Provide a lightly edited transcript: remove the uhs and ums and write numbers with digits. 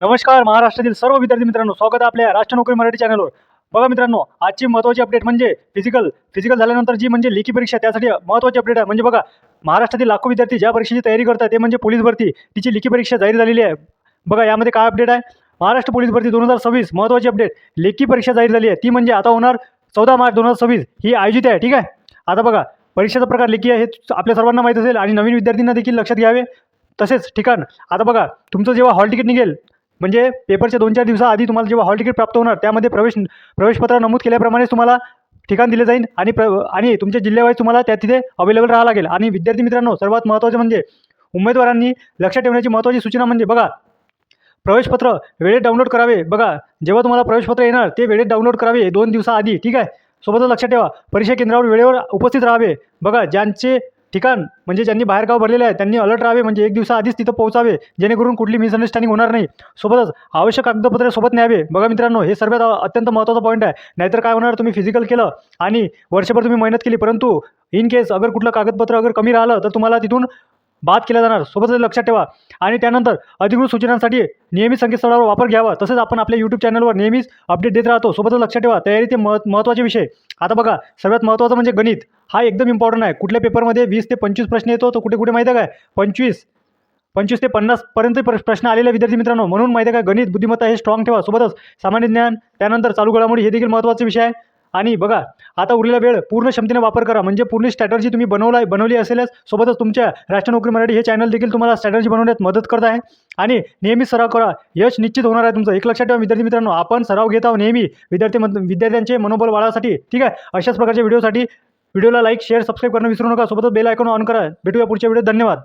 नमस्कार महाराष्ट्रातील सर्व विद्यार्थी मित्रांनो, स्वागत आहे आपल्या राष्ट्र नोकरी मराठी चॅनलवर। बघा मित्रांनो, आजची महत्त्वाची अपडेट म्हणजे फिजिकल झाल्यानंतर जी म्हणजे लेखी परीक्षा, त्यासाठी महत्त्वाची अपडेट आहे। म्हणजे बघा, महाराष्ट्रातील लाखो विद्यार्थी ज्या परीक्षेची तयारी करतात ते म्हणजे पोलीस भरती, तिची लेखी परीक्षा जाहीर झालेली आहे। बघा यामध्ये काय अपडेट आहे, महाराष्ट्र पोलीस भरती 2026 महत्त्वाची अपडेट, लेखी परीक्षा जाहीर झाली आहे। ती म्हणजे आता होणार 14 मार्च 2026 ही आयोजित आहे। ठीक आहे, आता बघा परीक्षेचा प्रकार लेखी आहे हे आपल्या सर्वांना माहीत असेल आणि नवीन विद्यार्थ्यांना देखील लक्षात घ्यावे। तसेच ठिकाण, आता बघा तुमचं जेव्हा हॉल तिकीट निघेल, म्हणजे पेपरच्या 2-4 दिवसाआधी तुम्हाला जेव्हा हॉल तिकीट प्राप्त होणार, त्यामध्ये प्रवेशपत्र नमूद केल्याप्रमाणेच तुम्हाला ठिकाण दिले जाईल आणि तुमच्या जिल्ह्यावाईज तुम्हाला त्या तिथे अवेलेबल राहावं लागेल। आणि विद्यार्थी मित्रांनो, सर्वात महत्त्वाचे म्हणजे उमेदवारांनी लक्षात ठेवण्याची महत्त्वाची सूचना म्हणजे बघा, प्रवेशपत्र वेळेत डाउनलोड करावे। बघा, जेव्हा तुम्हाला प्रवेशपत्र येणार ते वेळेत डाउनलोड करावे 2 दिवसाआधी। ठीक आहे, सोबतच लक्षात ठेवा, परीक्षा केंद्रावर वेळेवर उपस्थित राहावे। बघा, ज्यांचे ठिकाण म्हणजे ज्यांनी बाहेरगाव भरलेले आहे त्यांनी अलर्ट राहावे, म्हणजे 1 दिवसाआधीच तिथं पोहोचावे, जेणेकरून कुठली मिसअंडरस्टँडिंग होणार नाही। सोबतच आवश्यक कागदपत्रे सोबत न्यावे। बघा मित्रांनो, हे सर्वात अत्यंत महत्त्वाचा पॉईंट आहे। नाहीतर काय होणार, तुम्ही फिजिकल केलं आणि वर्षभर तुम्ही मेहनत केली, परंतु इन केस अगर कुठलं कागदपत्र अगर कमी राहिलं तर तुम्हाला तिथून बाद केला जाणार। सोबतच लक्षात ठेवा, आणि त्यानंतर अधिकृत सूचनांसाठी नियमित संकेतस्थळावर वापर घ्यावा। तसेच आपण आपल्या यूट्यूब चॅनलवर नेहमीच अपडेट देत राहतो। सोबतच लक्षात ठेवा, तयारी ते महत्त्वाचे विषय। आता बघा, सर्वात महत्त्वाचं म्हणजे गणित, हा एकदम इम्पॉर्टंट आहे। कुठल्या पेपरमध्ये 20 ते 25 प्रश्न येतो, तर कुठे कुठे माहिती आहे काय, 25 ते 50 पर्यंत प्रश्न आलेले विद्यार्थी मित्रांनो। म्हणून माहिती आहे काय, गणित बुद्धिमत्ता हे स्ट्रॉंग ठेवा। सोबतच सामान्य ज्ञान, त्यानंतर चालू घडामोडी हे देखील महत्त्वाचे विषय आहे। आणि बघा, आता उरलेला वेळ पूर्ण क्षमतेने वापर करा, म्हणजे पूर्ण स्ट्रॅटर्जी तुम्ही बनवली असेलच। सोबतच तुमच्या राष्ट्र नोकरी मराठी हे चॅनल देखील तुम्हाला स्ट्रॅटर्जी बनवण्यात मदत करत आहे आणि नेहमी सराव करा, यश निश्चित होणार आहे तुमचं। एक लक्षात ठेवा विद्यार्थी मित्रांनो, आपण सराव घेत आहोत नेहमी विद्यार्थ्यांचे मनोबल वाढवण्यासाठी। ठीक आहे, अशाच प्रकारच्या व्हिडिओसाठी व्हिडिओला लाईक, शेअर, सबस्क्राईब करणं विसरू नका। सोबतच बेल आयकॉन ऑन करा। भेटूया पुढच्या व्हिडिओत, धन्यवाद।